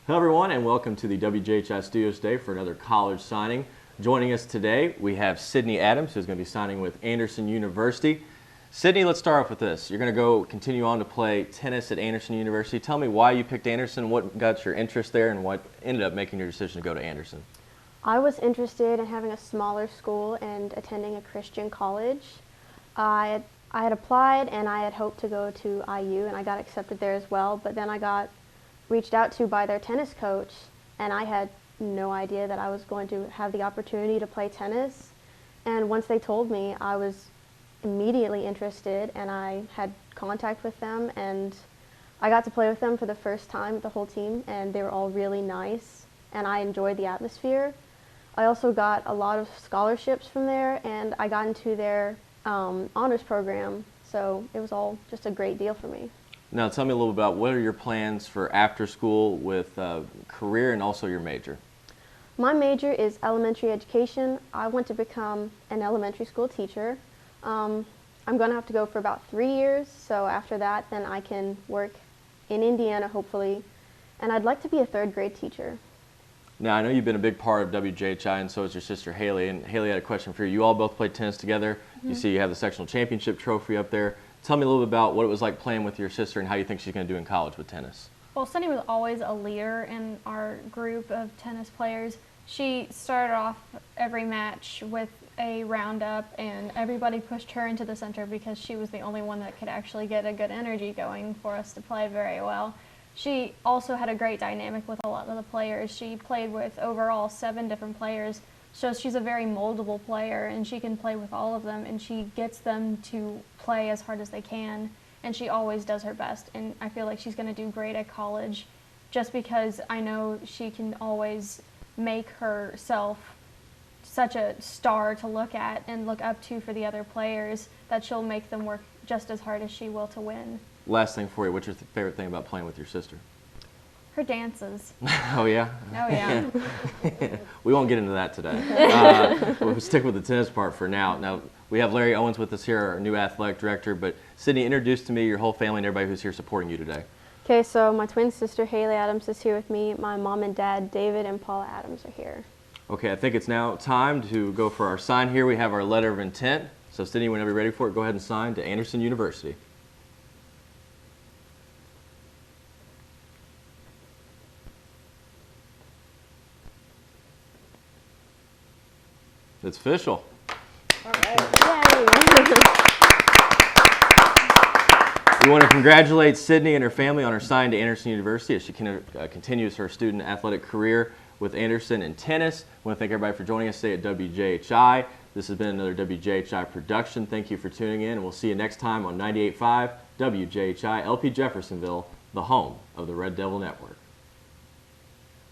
Hello everyone and welcome to the WJHI Studios today for another college signing. Joining us today we have Sydney Adams, who's going to be signing with Anderson University. Sydney, let's start off with this. You're going to continue on to play tennis at Anderson University. Tell me why you picked Anderson, what got your interest there, and what ended up making your decision to go to Anderson. I was interested in having a smaller school and attending a Christian college. I had applied and I had hoped to go to IU and I got accepted there as well, but then I got reached out to by their tennis coach and I had no idea that I was going to have the opportunity to play tennis. And once they told me, I was immediately interested and I had contact with them and I got to play with them for the first time, the whole team, and they were all really nice and I enjoyed the atmosphere. I also got a lot of scholarships from there and I got into their honors program, so it was all just a great deal for me. Now tell me a little about what are your plans for after school with career and also your major? My major is elementary education. I want to become an elementary school teacher. I'm going to have to go for about 3 years, so after that then I can work in Indiana hopefully, and I'd like to be a third grade teacher. Now I know you've been a big part of WJHI and so is your sister Haley, and Haley had a question for you. You all both played tennis together. Mm-hmm. You see you have the sectional championship trophy up there. Tell me a little bit about what it was like playing with your sister and how you think she's going to do in college with tennis. Well, Sunny was always a leader in our group of tennis players. She started off every match with a roundup and everybody pushed her into the center because she was the only one that could actually get a good energy going for us to play very well. She also had a great dynamic with a lot of the players. She played with overall 7 different players. So she's a very moldable player and she can play with all of them and she gets them to play as hard as they can and she always does her best, and I feel like she's going to do great at college just because I know she can always make herself such a star to look at and look up to for the other players that she'll make them work just as hard as she will to win. Last thing for you, what's your favorite thing about playing with your sister? Her dances. Oh, yeah? Oh, yeah. We won't get into that today. We'll stick with the tennis part for now. Now, we have Larry Owens with us here, our new athletic director, but Sydney, introduce to me your whole family and everybody who's here supporting you today. Okay, so my twin sister Haley Adams is here with me. My mom and dad, David and Paula Adams, are here. Okay, I think it's now time to go for our sign here. We have our letter of intent. So, Sydney, whenever you're ready for it, go ahead and sign to Anderson University. It's official. All right. Yay! We want to congratulate Sydney and her family on her sign to Anderson University as she continues her student athletic career with Anderson in tennis. I want to thank everybody for joining us today at WJHI. This has been another WJHI production. Thank you for tuning in, and we'll see you next time on 98.5 WJHI LP Jeffersonville, the home of the Red Devil Network.